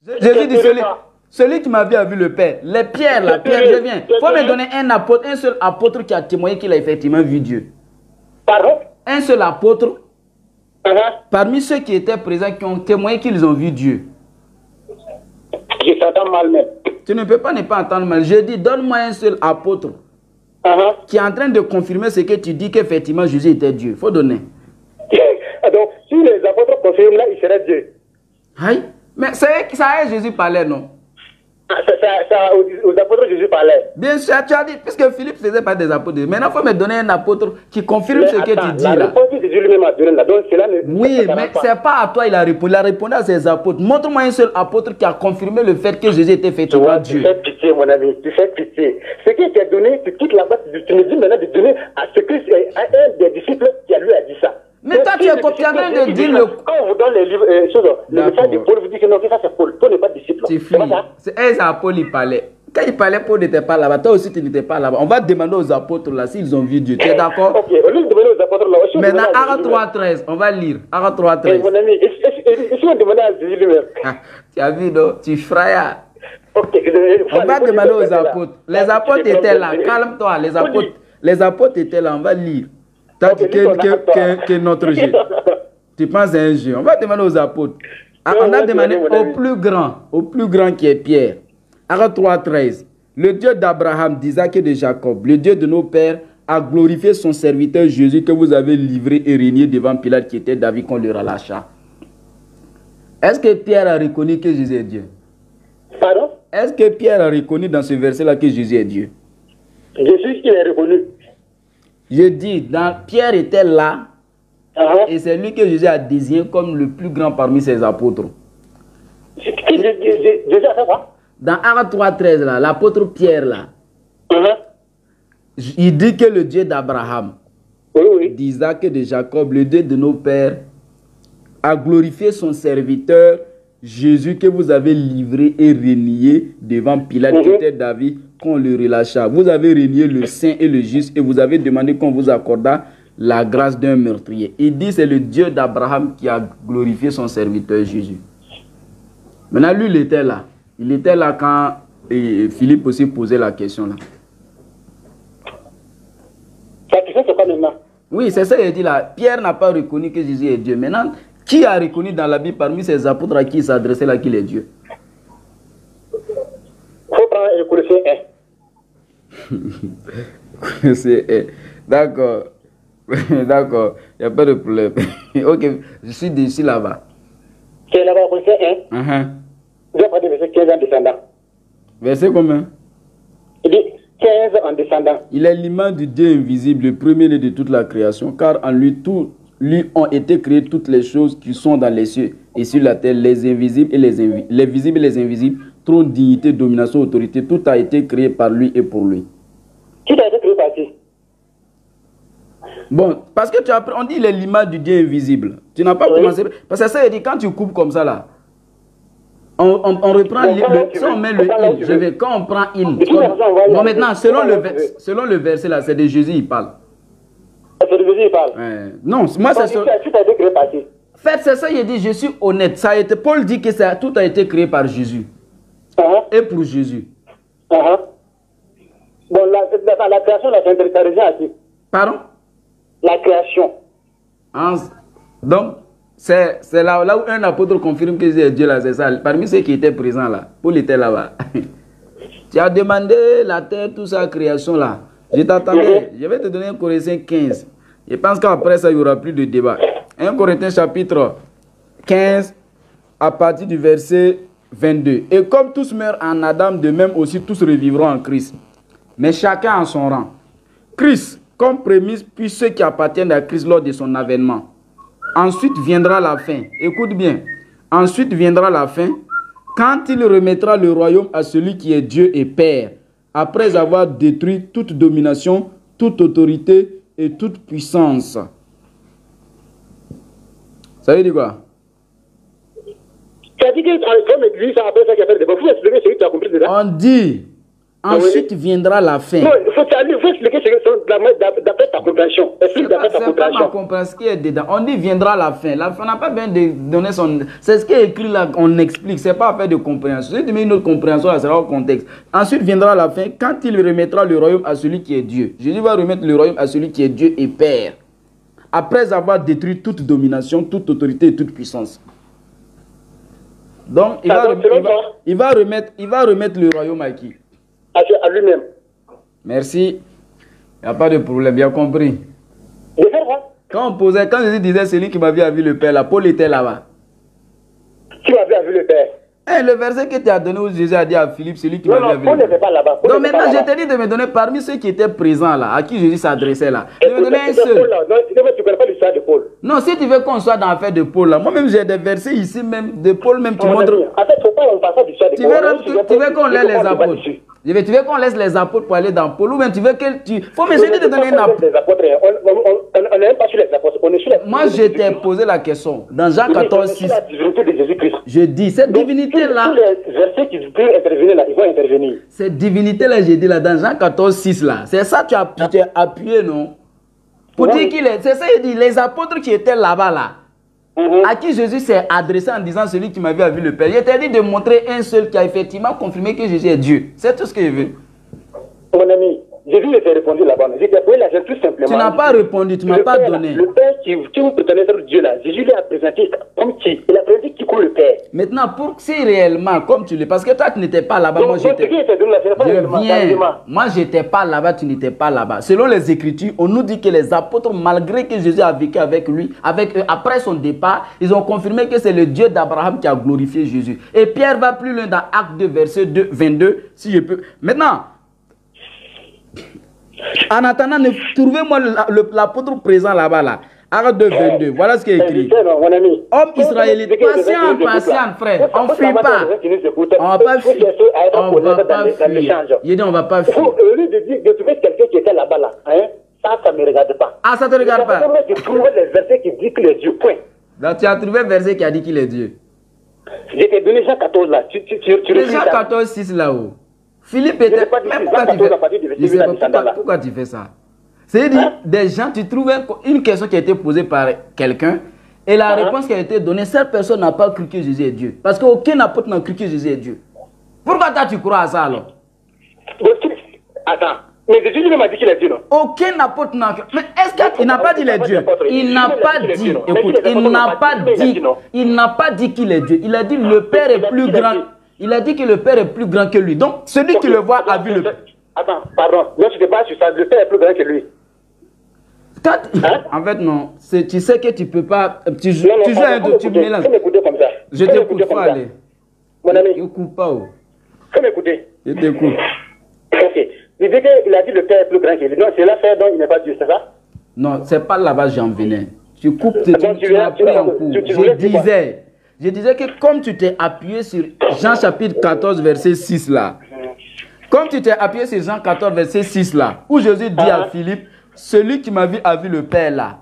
Jésus dit celui qui m'a vu a vu le Père. Les pierres, la pierre, je viens. Il faut me donner un seul apôtre qui a témoigné qu'il a effectivement vu Dieu. Pardon? Un seul apôtre, parmi ceux qui étaient présents, qui ont témoigné qu'ils ont vu Dieu. Je t'entends mal même. Tu ne peux pas ne pas entendre mal. Je dis, donne-moi un seul apôtre qui est en train de confirmer ce que tu dis, qu'effectivement Jésus était Dieu. Il faut donner. Donc, si les apôtres confirment là, il serait Dieu. Aïe. Mais ça est, Jésus parlait, non? Ça, aux apôtres, Jésus parlait. Bien sûr, tu as dit, puisque Philippe faisait pas des apôtres. Maintenant, il faut me donner un apôtre qui confirme ce que tu dis là. La réponse que Jésus lui-même a donnée là. Donc, oui, mais ce n'est pas à toi il a répondu. Il a répondu à ses apôtres. Montre-moi un seul apôtre qui a confirmé le fait que Jésus était effectivement Dieu. Tu fais pitié, mon ami. Tu fais pitié. Ce qui t'est donné, tu quittes là-bas. Tu me dis maintenant de donner à ce que un des disciples qui lui a dit ça. Mais toi, tu es en train de dire le... Quand on vous donne les livres, le message de Paul, vous dites que non, que ça c'est Paul. Paul n'est pas disciple. C'est fini. C'est à Paul, il parlait. Quand il parlait, Paul n'était pas là-bas. Toi aussi, tu n'étais pas là-bas. On va demander aux apôtres là s'ils ont vu Dieu. Tu es d'accord? Ok, au lieu de demander aux apôtres là, maintenant, Actes 3.13, on va lire. Actes 3.13. Mon ami, si on demandait à Jésus lui-même. Tu as vu, non? Tu frayas. Ok, on va demander aux apôtres. Les apôtres étaient là. Calme-toi. Les apôtres étaient là. On va lire. T'as dit que notre jeu. Tu penses à un jeu. On va demander aux apôtres. On a demandé au plus grand qui est Pierre. Actes 3.13. Le Dieu d'Abraham, d'Isaac et de Jacob, le Dieu de nos pères, a glorifié son serviteur Jésus que vous avez livré et régné devant Pilate qui était David qu'on le relâcha. Est-ce que Pierre a reconnu que Jésus est Dieu? Pardon? Est-ce que Pierre a reconnu dans ce verset-là que Jésus est Dieu? Jésus, il est reconnu. Je dis, Pierre était là, et c'est lui que Jésus a désigné comme le plus grand parmi ses apôtres. Jésus a fait quoi? Dans Actes 3.13, là, l'apôtre Pierre, là, il dit que le Dieu d'Abraham, d'Isaac et de Jacob, le Dieu de nos pères, a glorifié son serviteur Jésus que vous avez livré et renié devant Pilate, qui était David, qu'on le relâcha. Vous avez renié le saint et le juste et vous avez demandé qu'on vous accordât la grâce d'un meurtrier. Il dit c'est le Dieu d'Abraham qui a glorifié son serviteur Jésus. Maintenant, lui, il était là. Il était là quand Philippe aussi posait la question là. Ça, tu sais c'est quoi maintenant? Oui, c'est ça qu'il dit là. Pierre n'a pas reconnu que Jésus est Dieu. Maintenant, qui a reconnu dans la Bible parmi ses apôtres à qui il s'adressait là qu'il est Dieu? Il faut prendre le Colossiens 1. C'est d'accord. D'accord. Il n'y a pas de problème. Ok, je suis d'ici là-bas. C'est là-bas, Colossiens 1. Je vais prendre le verset 15 en descendant. Verset combien? Il dit 15 en descendant. Il est l'image du Dieu invisible, le premier-né de toute la création, car en lui, lui ont été créées toutes les choses qui sont dans les cieux et sur la terre, les invisibles et les visibles et les invisibles, trône, dignité, domination, autorité, tout a été créé par lui et pour lui. Tout a été créé par qui? Bon, parce que tu as, on dit il est l'image du Dieu invisible. Tu n'as pas commencé. Parce que ça, il dit quand tu coupes comme ça là, on reprend si on met le il, je vais, quand on prend il. Bon, maintenant, selon le verset là, c'est de Jésus il parle. C'est de Jésus il parle. Non, moi c'est ça. Tout a été créé par qui? Fait, c'est ça, il dit, je suis honnête. Ça a été, Paul dit que ça, tout a été créé par Jésus. Et pour Jésus. Bon, la création, là, c'est intéressant à qui? Pardon? La création. Donc, c'est là où un apôtre confirme que c'est Dieu là, c'est ça. Parmi ceux qui étaient présents là, Paul était là-bas. Tu as demandé la terre, toute sa création là. Je t'attendais. Je vais te donner un Corinthiens 15. Je pense qu'après ça, il n'y aura plus de débat. 1 Corinthiens chapitre 15, à partir du verset 22. Et comme tous meurent en Adam, de même aussi tous revivront en Christ. Mais chacun en son rang. Christ, comme prémisse, puis ceux qui appartiennent à Christ lors de son avènement. Ensuite viendra la fin. Écoute bien. Ensuite viendra la fin, quand il remettra le royaume à celui qui est Dieu et Père, après avoir détruit toute domination, toute autorité et toute puissance. Ça veut dire quoi? Tu as dit que comme église, après ça qui a fait des bons. Vous expliquez ce que tu as compris déjà? On dit Ensuite viendra la fin. Non, il faut expliquer d'après ta compréhension. C'est pas ma compréhension qui est dedans. On dit viendra la fin. La fin n'a pas besoin de donner son... C'est ce qui est écrit là, on explique. C'est pas affaire de compréhension. Si tu mets une autre compréhension, là sera au contexte. Ensuite viendra la fin quand il remettra le royaume à celui qui est Dieu. Jésus va remettre le royaume à celui qui est Dieu et Père. Après avoir détruit toute domination, toute autorité et toute puissance. Donc il va remettre le royaume à qui? À lui-même. Merci. Il n'y a pas de problème, bien compris. De faire quoi? Quand Jésus disait celui qui m'a vu a vu le Père, là, Paul était là-bas. Qui m'a vu a vu le Père? Le verset que tu as donné où Jésus a dit à Philippe, celui qui m'a vu a vu le Père. Paul n'était pas là-bas. Donc maintenant, je t'ai dit de me donner parmi ceux qui étaient présents là, à qui Jésus s'adressait là. De me donner un seul. Tu ne connais pas l'histoire de Paul. Non, si tu veux qu'on soit dans l'affaire de Paul là, moi-même j'ai des versets ici même, de Paul même qui montrent. En fait, il ne faut pas on passe l'histoire de Paul. Tu veux qu'on laisse les apôtres? Tu veux qu'on laisse les apôtres pour aller dans Paul ou même tu veux que tu... Faut m'essayer de donner une apôtre. On n'est même pas sur les apôtres. Moi, je t'ai posé la question. Dans Jean 14, 6, je dis, cette divinité-là... Tous les versets qui peuvent intervenir là, ils vont intervenir. Cette divinité-là, j'ai dit là, dans Jean 14, 6 là, c'est ça que tu as appuyé, non? Pour dire qu'il est... C'est ça, il dit, les apôtres qui étaient là-bas, là, à qui Jésus s'est adressé en disant celui qui m'avait vu le Père. Il t'a dit de montrer un seul qui a effectivement confirmé que Jésus est Dieu. C'est tout ce qu'il veut. Mon ami, Jésus ne t'a répondu là-bas. Je t'ai posé la question tout simplement. Tu n'as pas répondu, tu ne m'as pas donné. Le Père qui vous prétendez être Dieu là, Jésus lui a présenté comme qui? Il a présenté qui comme le Père. Maintenant, pour que c'est réellement comme tu l'es, parce que toi tu n'étais pas là-bas, moi j'étais. Moi j'étais pas là-bas, tu n'étais pas là-bas. Selon les Écritures, on nous dit que les apôtres, malgré que Jésus a vécu avec lui, avec eux, après son départ, ils ont confirmé que c'est le Dieu d'Abraham qui a glorifié Jésus. Et Pierre va plus loin dans Acte 2, verset 22, si je peux. Maintenant, en attendant, trouvez-moi l'apôtre présent là-bas, là. Acte 2, 22. Voilà ce qui est écrit. Homme israélite, patient, frère. On ne fuit pas. On va pas fuir. On va pas fuir. Il dit on va pas fuir. Au lieu de trouver quelqu'un qui était là-bas, là, ça ne me regarde pas. Ah, ça ne te regarde pas. Tu trouves les versets qui disent qu'il est Dieu. Point. Donc tu as trouvé un verset qui a dit qu'il est Dieu. Je t'ai donné Jean 14 là. Jean 14, 6 là-haut. Philippe était... Pourquoi tu fais ça? C'est-à-dire, des gens, tu trouves une question qui a été posée par quelqu'un et la réponse qui a été donnée, cette personne n'a pas cru que Jésus est Dieu. Parce qu'aucun apôtre n'a cru que Jésus est Dieu. Pourquoi toi tu crois à ça alors? Attends, mais Jésus lui-même a dit qu'il est Dieu, non? Aucun apôtre n'a cru. Mais est-ce qu'il n'a pas dit qu'il est Dieu? Il n'a pas dit, écoute, il n'a pas dit qu'il est Dieu. Il a dit le Père est plus grand. Il a dit que le Père est plus grand que lui. Donc, celui qui le voit a vu le Père. Attends, pardon. Moi, je ne te pas sur ça. Le Père est plus grand que lui. En fait, non. Tu sais que tu ne peux pas... Tu joues un peu, tu mélanges. Faut m'écouter comme ça. Je t'écoute, faut aller. Mon ami. Je ne coupe pas. Faut m'écouter. Je t'écoute. Ok. Il dit qu'il a dit le Père est plus grand que lui. Non, c'est l'affaire dont il n'est pas Dieu, c'est ça? Non, c'est pas là-bas j'en venais. Tu coupes, tu m'as pris en cours. Je disais que comme tu t'es appuyé sur Jean chapitre 14, verset 6 là, comme tu t'es appuyé sur Jean 14, verset 6 là, où Jésus dit à Philippe, celui qui m'a vu a vu le Père là.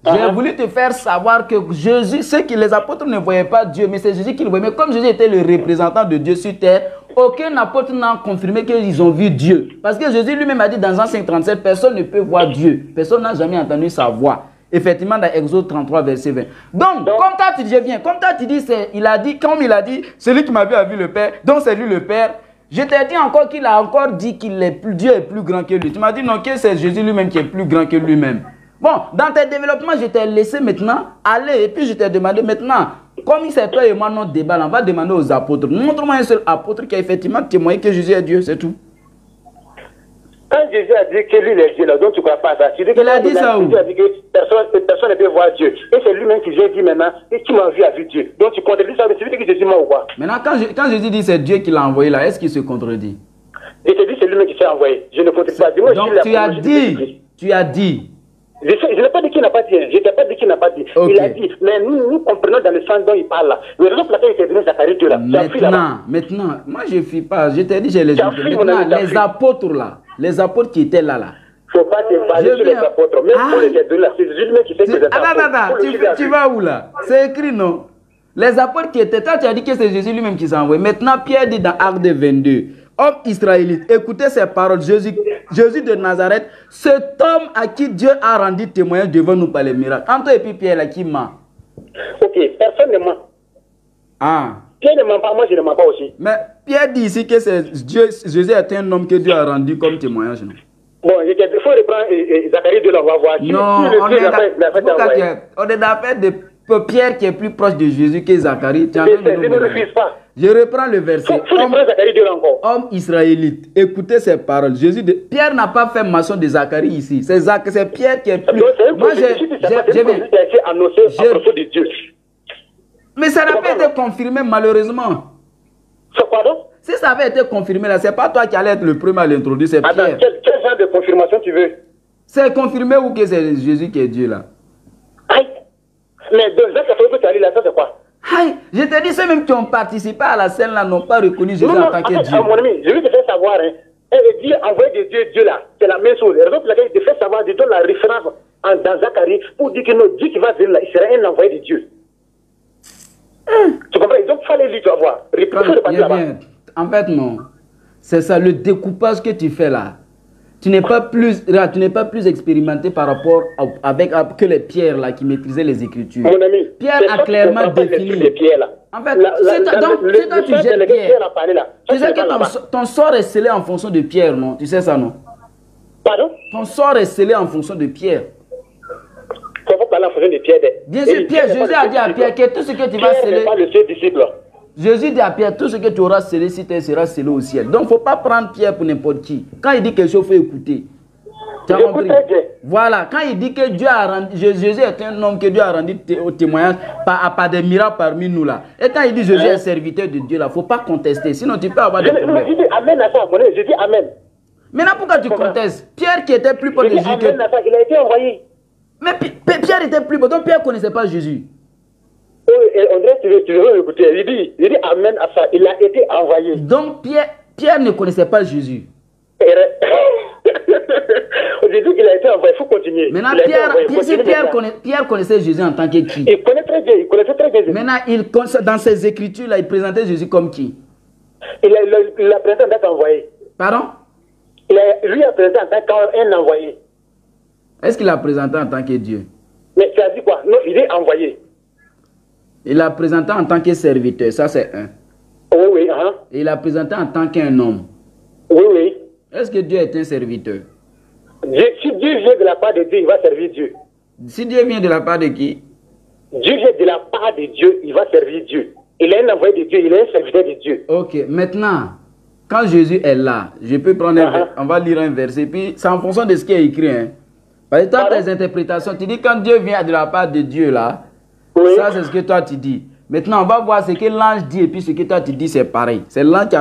J'ai voulu te faire savoir que Jésus, c'est que les apôtres ne voyaient pas Dieu, mais c'est Jésus qui le voyait. Mais comme Jésus était le représentant de Dieu sur terre, aucun apôtre n'a confirmé qu'ils ont vu Dieu. Parce que Jésus lui-même a dit dans Jean 5,37, personne ne peut voir Dieu. Personne n'a jamais entendu sa voix. Effectivement, dans Exode 33, verset 20. Donc, comme toi tu dis, comme toi tu dis, il a dit, comme il a dit, celui qui m'a vu le Père, donc c'est lui le Père. Je t'ai dit encore qu'il a encore dit qu'il est plus, Dieu est plus grand que lui. Tu m'as dit non, que c'est Jésus lui-même qui est plus grand que lui-même. Bon, dans tes développements, je t'ai laissé maintenant aller et puis je t'ai demandé maintenant, comme il s'est toi et moi notre débat, on va demander aux apôtres. Montre-moi un seul apôtre qui a effectivement témoigné que Jésus est Dieu, c'est tout. Quand Jésus a dit que lui est Dieu, là, donc tu ne crois pas à ça. Il a dit ça où? Il a dit que personne ne peut voir Dieu. Et c'est lui-même qui vient dire maintenant, et qui m'a vu à vu Dieu. Donc tu contredis ça, mais c'est lui que Jésus m'a ou quoi? Maintenant, quand Jésus dit c'est Dieu qui l'a envoyé là, est-ce qu'il se contredit? Je te dis c'est lui-même qui s'est envoyé. Je ne contredis pas. Donc tu as dit. Je n'ai pas dit qu'il n'a pas dit. Je n'ai pas dit qu'il n'a pas dit. Okay. Il a dit, mais nous comprenons dans le sens dont il parle là. Le raison pour laquelle il s'est donné Zacharie 2 là. Maintenant, moi je ne fuis pas. Je t'ai dit, j'ai les apôtres. Maintenant, les apôtres là, les apôtres qui étaient là. Il ne faut pas te baser sur les apôtres. Même pour les deux là, c'est lui-même qui fait que les apôtres. Tu vas où là? C'est écrit non? Les apôtres qui étaient là, tu as dit que c'est Jésus lui-même qui s'est envoyé. Maintenant, Pierre dit dans Acte 22. homme israélite, écoutez ces paroles. Jésus de Nazareth, cet homme à qui Dieu a rendu témoignage devant nous par les miracles. Entre et puis Pierre, là, qui ment? Ok, personne ne ment. Ah. Pierre ne ment pas, moi je ne mens pas aussi. Mais Pierre dit ici que Jésus est un homme que Dieu a rendu comme témoignage. Non? Bon, il faut reprendre Zacharie 2, on va voir. Non, on est d'affaire de Pierre qui est plus proche de Jésus que Zacharie. Je ne refuse pas. Je reprends le verset. Homme israélite, écoutez ces paroles. Pierre n'a pas fait maçon de Zacharie ici. C'est Pierre qui est plus. Moi, mais ça n'a pas été confirmé malheureusement. C'est quoi donc? Si ça avait été confirmé là, c'est pas toi qui allais être le premier à l'introduire, c'est Pierre. Attends, quel genre de confirmation tu veux? C'est confirmé ou que c'est Jésus qui est Dieu là? Aïe. Mais deux ans que tu as lu là, ça c'est quoi? Aïe, je te dis, ceux même qui ont participé à la scène là n'ont pas reconnu Jésus en tant que Dieu. Mon ami, je vais te faire savoir, hein. Et Dieu envoyé de Dieu là, c'est la même chose. La raison pour laquelle il te fait savoir, je donne la référence dans Zacharie pour dire que notre Dieu qui va venir là, il sera un envoyé de Dieu. Tu comprends? Donc il fallait lui, tu vas voir. En fait, non. C'est ça, le découpage que tu fais là. Tu n'es pas plus expérimenté par rapport que les pierres là qui maîtrisaient les Écritures. Mon ami, Pierre a clairement défini. En fait, c'est toi tu jettes Pierre. Tu sais que ton sort est scellé en fonction de Pierre, non? Tu sais ça, non? Pardon? Ton sort est scellé en fonction de Pierre. Comment parler en fonction de Pierre? Bien sûr, Pierre, Jésus a dit à Pierre que tout ce que tu vas sceller. Pierre n'est pas le seul disciple. Jésus dit à Pierre, tout ce que tu auras scellé sur terre sera scellé au ciel. Donc, il ne faut pas prendre Pierre pour n'importe qui. Quand il dit quelque chose, il faut écouter. Tu as compris? Voilà, quand il dit que Dieu a rendu, Jésus est un homme que Dieu a rendu au témoignage par des miracles parmi nous là. Et quand il dit Jésus est serviteur de Dieu là, il ne faut pas contester, sinon tu peux avoir des problèmes. Je dis Amen à ça, je dis Amen. Maintenant, pourquoi tu contestes? Pierre qui était plus proche de Jésus. Amen à ça, il a été envoyé. Mais Pierre était plus beau, donc Pierre ne connaissait pas Jésus. On dirait que tu veux écouter. Il dit Amen à ça. Il a été envoyé. Donc Pierre ne connaissait pas Jésus. J'ai dit qu'il a été envoyé. Il faut continuer. Maintenant, Pierre connaissait Jésus en tant que qui? Il connaît très bien. Il connaissait très bien Jésus. Maintenant, dans ses écritures, là, il présentait Jésus comme qui? Il a présenté en tant qu'envoyé. Pardon? Lui a présenté en tant qu'un envoyé. Est-ce qu'il a présenté en tant que Dieu? Mais tu as dit quoi? Non, il est envoyé. Il l'a présenté en tant que serviteur, ça c'est un. Oui, oui. Et il l'a présenté en tant qu'un homme. Oui, oui. Est-ce que Dieu est un serviteur? Si Dieu vient de la part de Dieu, il va servir Dieu. Si Dieu vient de la part de qui? Dieu vient de la part de Dieu, il va servir Dieu. Il est un envoyé de Dieu, il est un serviteur de Dieu. Ok, maintenant, quand Jésus est là, je peux prendre on va lire un verset, puis c'est en fonction de ce qui est écrit. Hein. Parce que dans tes interprétations, tu dis quand Dieu vient de la part de Dieu là, oui. Ça c'est ce que toi tu dis. Maintenant on va voir ce que l'ange dit et puis ce que toi tu dis c'est pareil. C'est l'ange qui a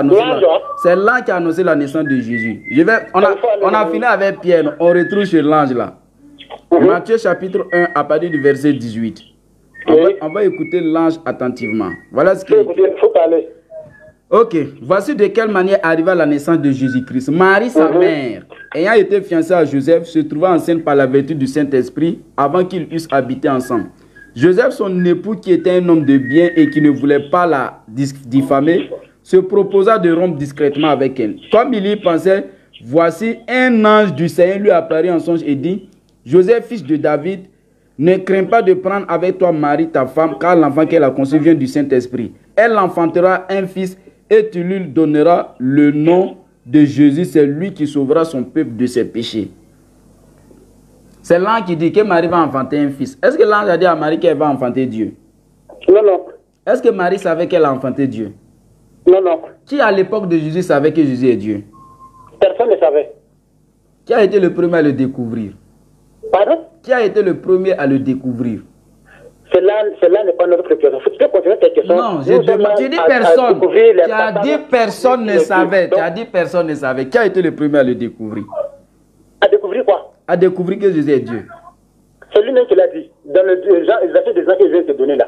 annoncé la naissance de Jésus. On a fini avec Pierre, on retrouve chez l'ange là. Matthieu chapitre 1 à partir du verset 18. On va écouter l'ange attentivement. Voilà ce qu'il dit. Il faut parler. Ok, voici de quelle manière arriva la naissance de Jésus-Christ. Marie, sa mère, ayant été fiancée à Joseph, se trouva enceinte par la vertu du Saint-Esprit avant qu'ils eussent habité ensemble. Joseph, son époux, qui était un homme de bien et qui ne voulait pas la diffamer, se proposa de rompre discrètement avec elle. Comme il y pensait, voici un ange du Seigneur lui apparut en songe et dit, Joseph, fils de David, ne crains pas de prendre avec toi Marie, ta femme, car l'enfant qu'elle a conçu vient du Saint-Esprit. Elle enfantera un fils et tu lui donneras le nom de Jésus. C'est lui qui sauvera son peuple de ses péchés. C'est l'ange qui dit que Marie va enfanter un fils. Est-ce que l'ange a dit à Marie qu'elle va enfanter Dieu? Non, non. Est-ce que Marie savait qu'elle a enfanté Dieu? Non, non. Qui à l'époque de Jésus savait que Jésus est Dieu? Personne ne savait. Qui a été le premier à le découvrir? Pardon? Qui a été le premier à le découvrir? Cela n'est pas notre question. Tu peux continuer tes questions. Non, je demande. Tu dis personne. Tu as dit personne ne savait. Tu as dit personne ne savait. Qui a été le premier à le découvrir? À découvrir quoi? À découvrir que Jésus est Dieu. C'est lui-même qui l'a dit. Dans le verset des gens que je vais te donner là.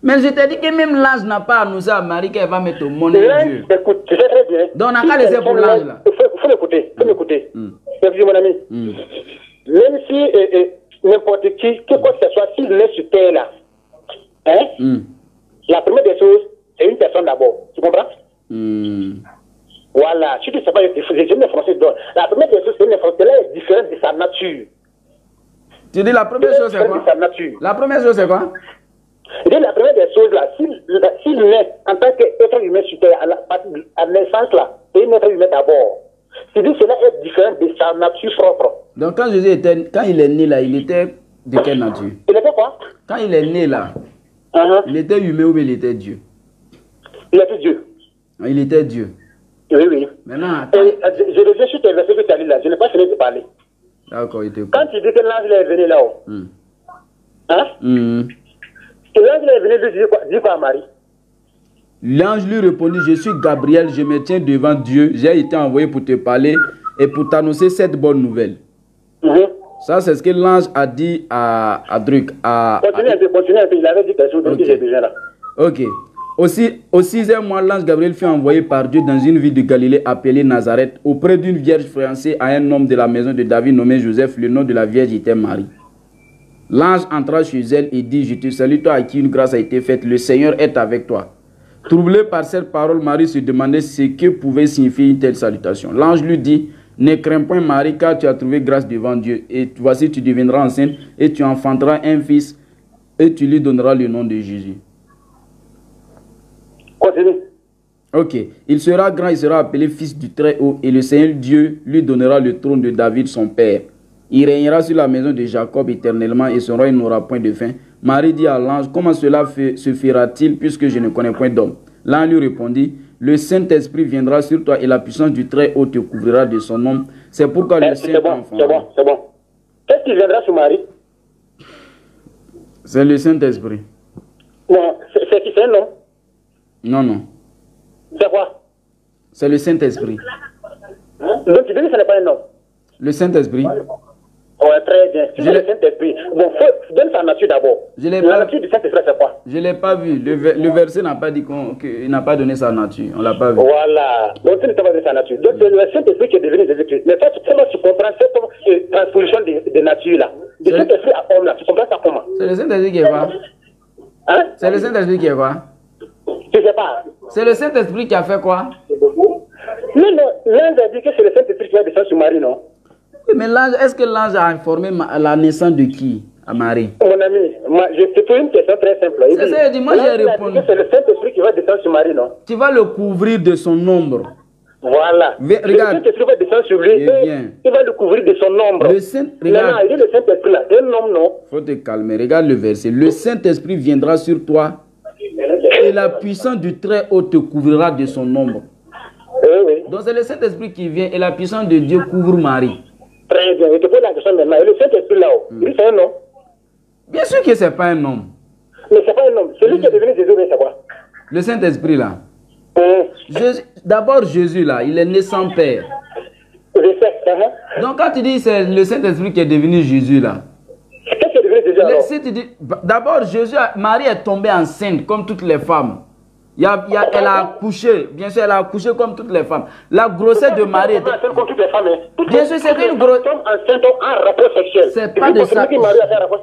Mais je t'ai dit que même l'ange n'a pas annoncé à Marie qu'elle va mettre au monde Dieu. Écoute, tu sais très bien. Donc on n'a qu'à laisser pour l'ange là. Il faut m'écouter. Il faut m'écouter. Mon ami. Même si n'importe qui, que quoi que ce soit, s'il est sur terre là, hein, la première des choses, c'est une personne d'abord. Tu comprends? Voilà. Si tu ne sais pas, j'ai une information. La première des choses, c'est une information. Elle est différente de sa nature. Tu dis la première chose, c'est quoi? La première chose, c'est quoi? La première des choses, là, s'il naît en tant qu'être humain sur terre, à naissance, là, c'est un être humain d'abord. C'est dit cela est différent de sa nature propre. Donc, quand Jésus était, quand il est né là, il était de quelle nature? Il était quoi? Quand il est né là, il était humain ou il était Dieu? Il était Dieu. Il était Dieu. Oui, oui. Maintenant, je reviens sur tes versets que tu as dit là. Je n'ai pas fini de parler. D'accord, il était quand tu dis que l'ange est venu là-haut, hein? Que l'ange est venu lui dire quoi à Marie? L'ange lui répondit, je suis Gabriel, je me tiens devant Dieu, j'ai été envoyé pour te parler et pour t'annoncer cette bonne nouvelle. Ça, c'est ce que l'ange a dit à Druck. Continue un peu, il avait dit quelque chose que j'ai besoin là. Ok. Au 6e mois, l'ange Gabriel fut envoyé par Dieu dans une ville de Galilée appelée Nazareth, auprès d'une vierge fiancée à un homme de la maison de David nommé Joseph. Le nom de la vierge était Marie. L'ange entra chez elle et dit, je te salue toi à qui une grâce a été faite, le Seigneur est avec toi. Troublée par cette parole, Marie se demandait ce que pouvait signifier une telle salutation. L'ange lui dit, ne crains point Marie, car tu as trouvé grâce devant Dieu. Et voici, tu deviendras enceinte et tu enfanteras un fils et tu lui donneras le nom de Jésus. Continue. Ok. Il sera grand, il sera appelé fils du Très-Haut et le Seigneur Dieu lui donnera le trône de David, son père. Il régnera sur la maison de Jacob éternellement et son règne n'aura point de fin. Marie dit à l'ange, comment cela se fera-t-il puisque je ne connais point d'homme? L'ange lui répondit, le Saint-Esprit viendra sur toi et la puissance du Très-Haut te couvrira de son nom. C'est pourquoi le Saint-Enfant... C'est bon. Qu'est-ce qui viendra sur Marie? C'est le Saint-Esprit. Non, c'est qui? C'est un nom? Non, non. C'est quoi? C'est le Saint-Esprit. Donc tu dis que ce n'est pas un nom? Le Saint-Esprit. Ouais, très bien. Si c'est le Saint-Esprit, bon, donne sa nature d'abord. La nature du Saint-Esprit, c'est quoi? Je ne l'ai pas vu. Le verset n'a pas dit qu'il n'a pas donné sa nature. On ne l'a pas vu. Voilà. Donc, tu ne sais pas donné sa nature. Donc, c'est le Saint-Esprit qui est devenu Jésus-Christ. Mais toi, comment tu comprends cette transposition de nature là? Du Saint-Esprit à homme là, tu comprends ça comment? C'est le Saint-Esprit qui est quoi? Hein? C'est le Saint-Esprit qui est quoi? Je ne sais pas. C'est le Saint-Esprit qui a fait quoi? Non, l'ange a dit que c'est le Saint-Esprit qui va descendre sur Marie, non? Mais l'ange, est-ce que l'ange a informé la naissance de qui? À Marie. Mon ami, je te pose une question très simple. C'est ça, il dit, moi j'ai répondu. C'est le Saint-Esprit qui va descendre sur Marie, non? Tu vas le couvrir de son ombre. Voilà. Regarde. Le Saint-Esprit va descendre sur lui. Il va le couvrir de son ombre. Regarde. Non, il dit le Saint-Esprit là. C'est un homme, non? Faut te calmer. Regarde le verset. Le Saint-Esprit viendra sur toi et la puissance du Très-Haut te couvrira de son ombre. Oui. Donc c'est le Saint-Esprit qui vient et la puissance de Dieu couvre Marie. Très bien, je te pose la question maintenant. Et le Saint-Esprit là-haut, lui c'est un homme? Bien sûr que ce n'est pas un homme. Mais ce n'est pas un homme. Celui qui est devenu Jésus, c'est quoi? Le Saint-Esprit là. D'abord Jésus là, il est né sans père. Je sais. Donc quand tu dis c'est le Saint-Esprit qui est devenu Jésus là. Qu'est-ce qui est devenu Jésus alors? D'abord Jésus, Marie est tombée enceinte comme toutes les femmes. Elle a accouché, bien sûr, elle a accouché comme toutes les femmes. La grossesse de Marie était... Comme toutes les femmes, bien sûr, c'est une grossesse... un rapport sexuel. C'est pas de ça.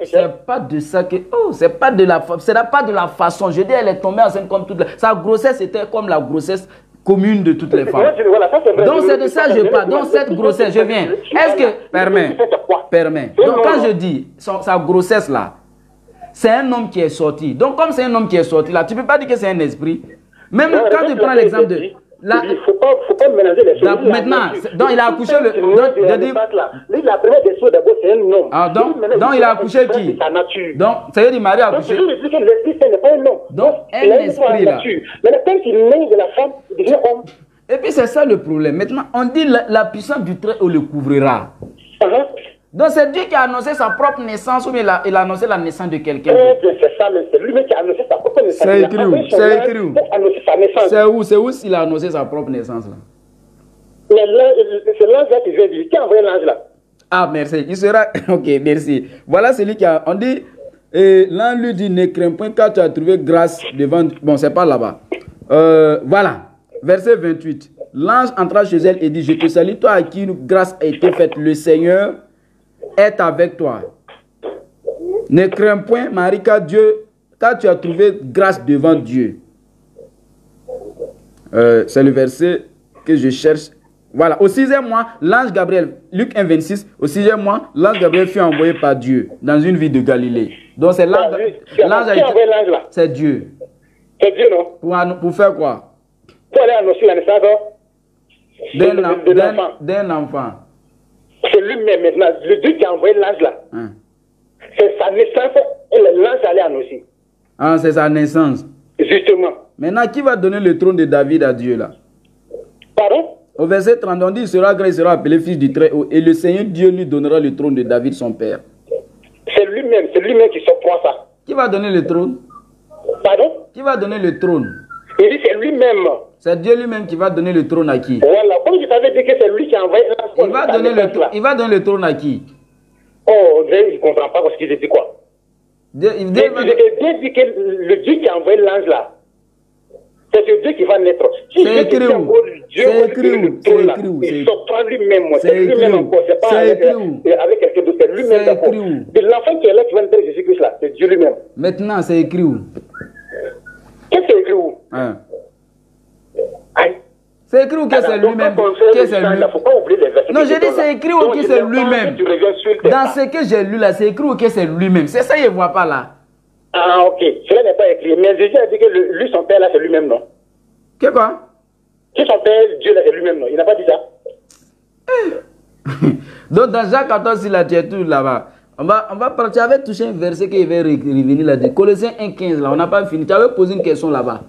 C'est pas de ça que... Oh, c'est pas de la façon. Je dis, elle est tombée enceinte comme toutes les... Sa grossesse était comme la grossesse commune de toutes les femmes. Donc c'est de ça que je parle. Donc cette grossesse, je viens. Est-ce que... Permets. Donc quand je dis sa grossesse là, c'est un homme qui est sorti. Donc, comme c'est un homme qui est sorti, là, tu ne peux pas dire que c'est un esprit. Même quand tu prends l'exemple de... Il ne faut pas mélanger les choses. Maintenant, donc il a accouché le... La première des choses, d'abord, c'est un homme. Ah, donc il a accouché qui? Donc, ça veut dire Marie a accouché... Donc, je dis que l'esprit, ce n'est pas un homme. Donc, un esprit, là. Mais quand il naît de la femme, il devient homme. Et puis, c'est ça le problème. Maintenant, on dit la puissance du Très-Haut le couvrira. Donc c'est Dieu qui a annoncé sa propre naissance ou bien il a annoncé la naissance de quelqu'un. C'est ça, c'est lui-même qui a annoncé sa propre naissance. C'est écrit où? C'est écrit où? C'est où s'il a annoncé sa propre naissance là? Mais c'est l'ange là qui vient dire. Qui a envoyé l'ange là? Ah merci, il sera... Ok, merci. Voilà celui qui a... On dit... L'ange lui dit, ne crains point car tu as trouvé grâce devant... Bon, c'est pas là-bas. Voilà. Verset 28. L'ange entra chez elle et dit, je te salue toi à qui une grâce a été faite. Le Seigneur est avec toi. Ne crains point, Marie, car tu as trouvé grâce devant Dieu. C'est le verset que je cherche. Voilà, au 6e mois, l'ange Gabriel, Luc 1, 26, au 6e mois, l'ange Gabriel fut envoyé par Dieu dans une ville de Galilée. Donc c'est l'ange. C'est Dieu. C'est Dieu, non? Pour faire quoi? Pour aller annoncer la naissance d'un enfant. C'est lui-même maintenant, le Dieu qui a envoyé l'ange là. Hein. C'est sa naissance et l'ange allait annoncer. Ah, c'est sa naissance. Justement. Maintenant, qui va donner le trône de David à Dieu là? Pardon? Au verset 30, on dit, il sera grand, il sera appelé fils du Très-Haut, et le Seigneur Dieu lui donnera le trône de David, son père. C'est lui-même qui se prend ça. Qui va donner le trône? Pardon? Qui va donner le trône? Il dit c'est lui-même. C'est Dieu lui-même qui va donner le trône à qui? Voilà, comme je t'avais dit que c'est lui qui a envoyé l'ange. Il va donner le trône à qui? Oh, il ne comprend pas ce qu'il dit quoi. Dieu dit que le Dieu qui a envoyé l'ange là, c'est ce Dieu qui va naître. C'est écrit où? C'est écrit où? Il se prend lui-même. C'est lui-même encore. C'est pas avec quelqu'un d'autre. C'est lui-même d'abord. L'enfant qui est là, qui va naître Jésus-Christ là, c'est Dieu lui-même. Maintenant, c'est écrit où? Qu'est-ce que c'est écrit où? C'est écrit où que c'est lui-même? Non, je dis c'est écrit où que c'est lui-même. Dans ce que j'ai lu là, c'est écrit où que c'est lui-même. C'est ça, il ne voit pas là. Ah, ok. Cela n'est pas écrit. Mais Jésus a dit que lui, son père là, c'est lui-même, non? Que quoi? Que son père, Dieu là, c'est lui-même, non? Il n'a pas dit ça? Donc, dans Jacques 14, il a dit tout là-bas. On va partir. Tu avais touché un verset qui va revenir là-dessus. Colossiens 1, 15 là, on n'a pas fini. Tu avais posé une question là-bas.